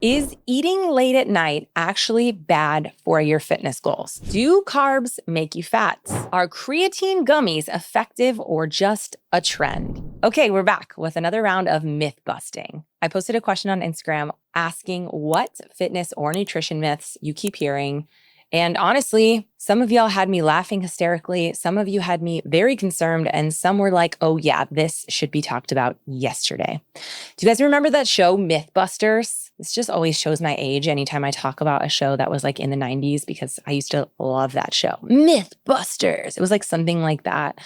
Is eating late at night actually bad for your fitness goals? Do carbs make you fat? Are creatine gummies effective or just a trend? Okay, we're back with another round of myth busting. I posted a question on Instagram asking what fitness or nutrition myths you keep hearing. And honestly, some of y'all had me laughing hysterically. Some of you had me very concerned. And some were like, oh yeah, this should be talked about yesterday. Do you guys remember that show, Mythbusters? This just always shows my age anytime I talk about a show that was like in the 90s because I used to love that show. Mythbusters. It was like something like that.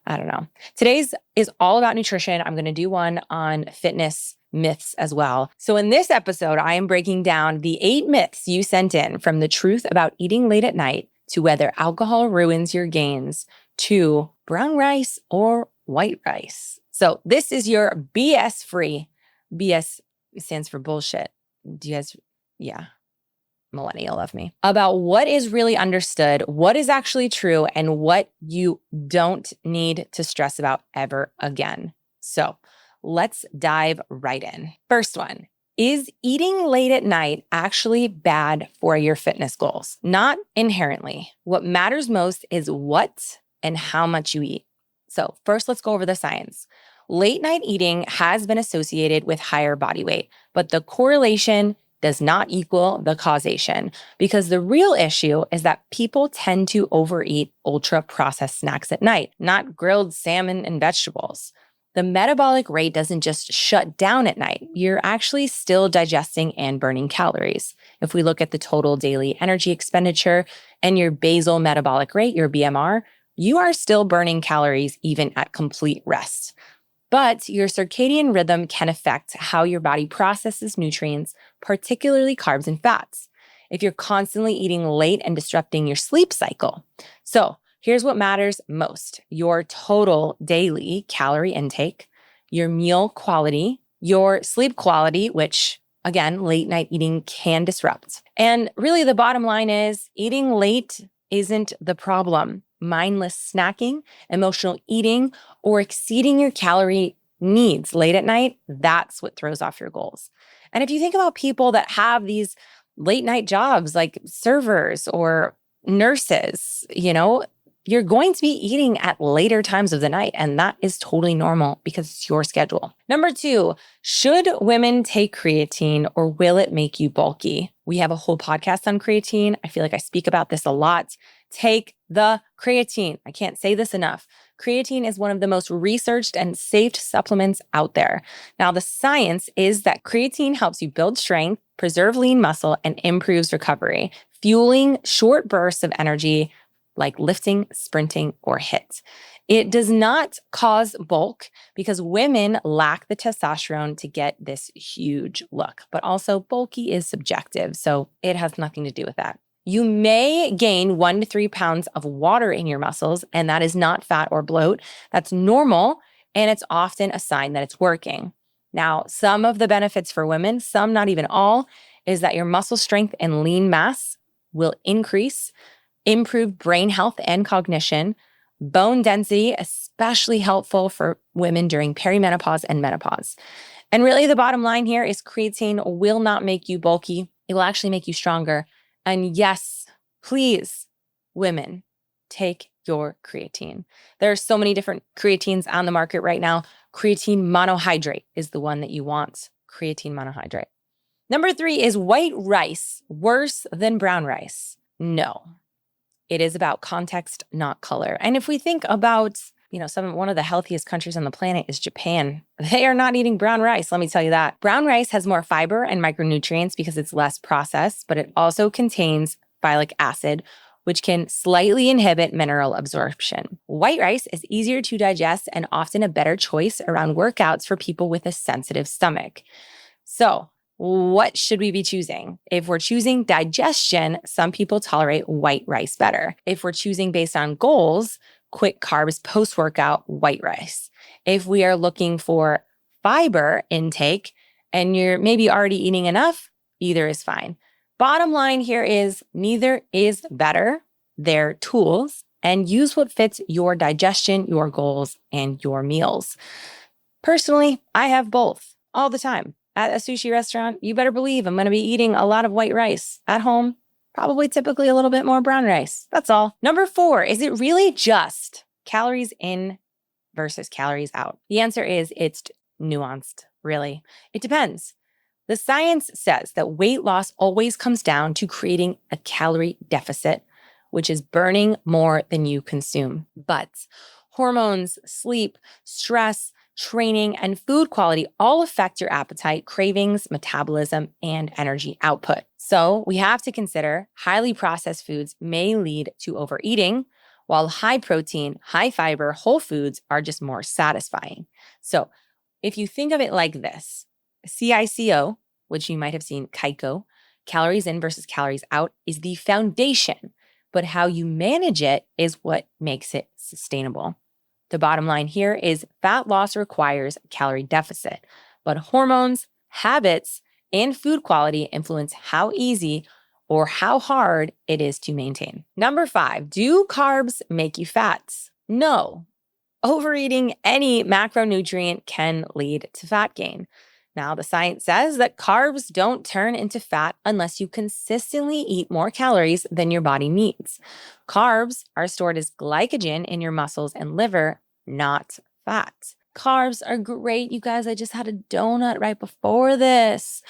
I don't know. Today's is all about nutrition. I'm going to do one on fitness myths as well. So in this episode, I am breaking down the 8 myths you sent in, from the truth about eating late at night to whether alcohol ruins your gains to brown rice or white rice. So this is your BS-free. BS stands for bullshit. Do you guys, yeah, millennial of me. About what is really understood, what is actually true, and what you don't need to stress about ever again. So let's dive right in. First one, is eating late at night actually bad for your fitness goals? Not inherently. What matters most is what and how much you eat. So first, let's go over the science. Late night eating has been associated with higher body weight, but the correlation does not equal the causation, because the real issue is that people tend to overeat ultra-processed snacks at night, not grilled salmon and vegetables. The metabolic rate doesn't just shut down at night. You're actually still digesting and burning calories. If we look at the total daily energy expenditure and your basal metabolic rate, your BMR, you are still burning calories even at complete rest. But your circadian rhythm can affect how your body processes nutrients, particularly carbs and fats, if you're constantly eating late and disrupting your sleep cycle. So here's what matters most: your total daily calorie intake, your meal quality, your sleep quality, which again, late night eating can disrupt. And really the bottom line is eating late isn't the problem. Mindless snacking, emotional eating, or exceeding your calorie needs late at night, that's what throws off your goals. And if you think about people that have these late night jobs like servers or nurses, you're going to be eating at later times of the night, and that is totally normal because it's your schedule. Number 2, should women take creatine or will it make you bulky? We have a whole podcast on creatine. I feel like I speak about this a lot. Take the creatine. I can't say this enough. Creatine is one of the most researched and safe supplements out there. Now, the science is that creatine helps you build strength, preserve lean muscle, and improves recovery, fueling short bursts of energy like lifting, sprinting, or HIIT. It does not cause bulk because women lack the testosterone to get this huge look, but also bulky is subjective, so it has nothing to do with that. You may gain 1 to 3 pounds of water in your muscles, and that is not fat or bloat. That's normal, and it's often a sign that it's working. Now, some of the benefits for women, some not even all, is that your muscle strength and lean mass will increase, improve brain health and cognition, bone density, especially helpful for women during perimenopause and menopause. And really the bottom line here is creatine will not make you bulky. It will actually make you stronger. And yes, please, women, take your creatine. There are so many different creatines on the market right now. Creatine monohydrate is the one that you want. Creatine monohydrate. Number 3, is white rice worse than brown rice? No. It is about context, not color. And if we think about, one of the healthiest countries on the planet is Japan. They are not eating brown rice, let me tell you that. Brown rice has more fiber and micronutrients because it's less processed, but it also contains phytic acid, which can slightly inhibit mineral absorption. White rice is easier to digest and often a better choice around workouts for people with a sensitive stomach. So, what should we be choosing? If we're choosing digestion, some people tolerate white rice better. If we're choosing based on goals, quick carbs post-workout, white rice. If we are looking for fiber intake and you're maybe already eating enough, either is fine. Bottom line here is neither is better. They're tools, and use what fits your digestion, your goals, and your meals. Personally, I have both all the time. at a sushi restaurant, you better believe I'm going to be eating a lot of white rice. At home, probably typically a little bit more brown rice. That's all. Number 4, is it really just calories in versus calories out? The answer is it's nuanced, really. It depends. The science says that weight loss always comes down to creating a calorie deficit, which is burning more than you consume. But hormones, sleep, stress, training, and food quality all affect your appetite, cravings, metabolism, and energy output. So we have to consider highly processed foods may lead to overeating, while high protein, high fiber, whole foods are just more satisfying. So if you think of it like this, CICO, which you might have seen CICO, calories in versus calories out, is the foundation, but how you manage it is what makes it sustainable. The bottom line here is fat loss requires a calorie deficit, but hormones, habits, and food quality influence how easy or how hard it is to maintain. Number 5, do carbs make you fat? No. Overeating any macronutrient can lead to fat gain. Now, the science says that carbs don't turn into fat unless you consistently eat more calories than your body needs. Carbs are stored as glycogen in your muscles and liver, not fat. Carbs are great, you guys. I just had a donut right before this.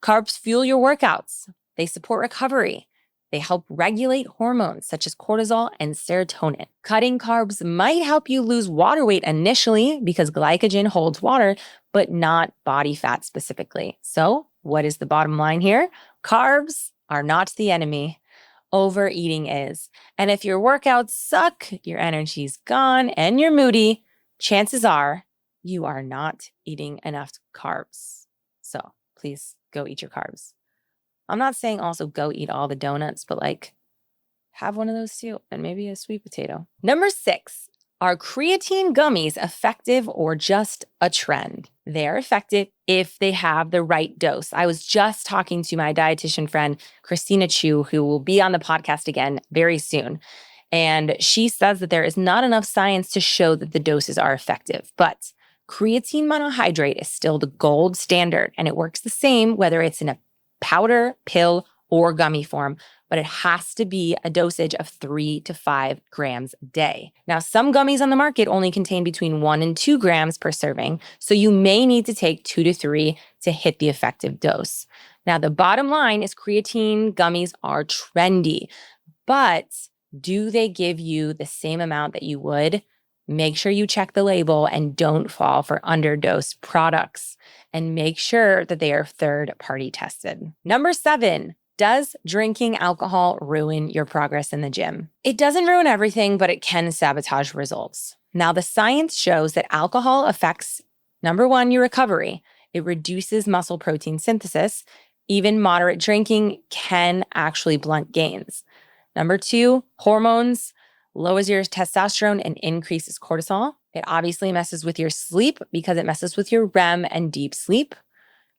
Carbs fuel your workouts. They support recovery. They help regulate hormones such as cortisol and serotonin. Cutting carbs might help you lose water weight initially because glycogen holds water, but not body fat specifically. So what is the bottom line here? Carbs are not the enemy. Overeating is. And if your workouts suck, your energy's gone, and you're moody, chances are you are not eating enough carbs. So please go eat your carbs. I'm not saying also go eat all the donuts, but have one of those too, and maybe a sweet potato. Number 6, are creatine gummies effective or just a trend? They're effective if they have the right dose. I was just talking to my dietitian friend, Christina Chu, who will be on the podcast again very soon. And she says that there is not enough science to show that the doses are effective, but creatine monohydrate is still the gold standard, and it works the same whether it's in a powder, pill, or gummy form, but it has to be a dosage of 3 to 5 grams a day. Now, some gummies on the market only contain between 1 and 2 grams per serving, so you may need to take 2 to 3 to hit the effective dose. Now, the bottom line is creatine gummies are trendy, but do they give you the same amount that you would? Make sure you check the label and don't fall for underdose products. And make sure that they are third-party tested. Number 7, does drinking alcohol ruin your progress in the gym? It doesn't ruin everything, but it can sabotage results. Now, the science shows that alcohol affects, number 1, your recovery. It reduces muscle protein synthesis. Even moderate drinking can actually blunt gains. Number 2, hormones. Lowers your testosterone and increases cortisol. It obviously messes with your sleep because it messes with your REM and deep sleep.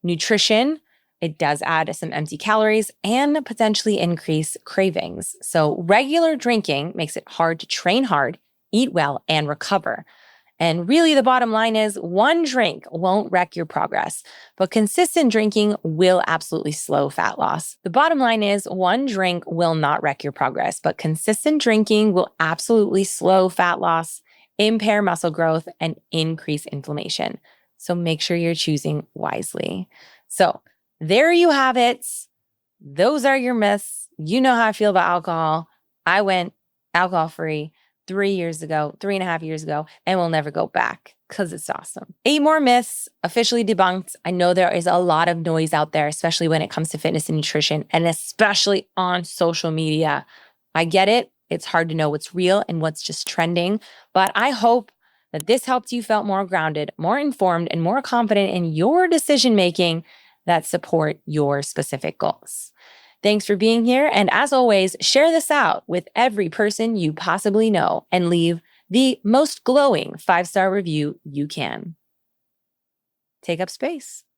Nutrition, it does add some empty calories and potentially increase cravings. So regular drinking makes it hard to train hard, eat well, and recover. And really the bottom line is one drink won't wreck your progress, but consistent drinking will absolutely slow fat loss. The bottom line is one drink will not wreck your progress, but consistent drinking will absolutely slow fat loss, impair muscle growth, and increase inflammation. So make sure you're choosing wisely. So there you have it. Those are your myths. You know how I feel about alcohol. I went alcohol-free 3.5 years ago, and we'll never go back because it's awesome. 8 more myths officially debunked. I know there is a lot of noise out there, especially when it comes to fitness and nutrition, and especially on social media. I get it. It's hard to know what's real and what's just trending, but I hope that this helped you feel more grounded, more informed, and more confident in your decision-making that support your specific goals. Thanks for being here. And as always, share this out with every person you possibly know and leave the most glowing 5-star review you can. Take up space.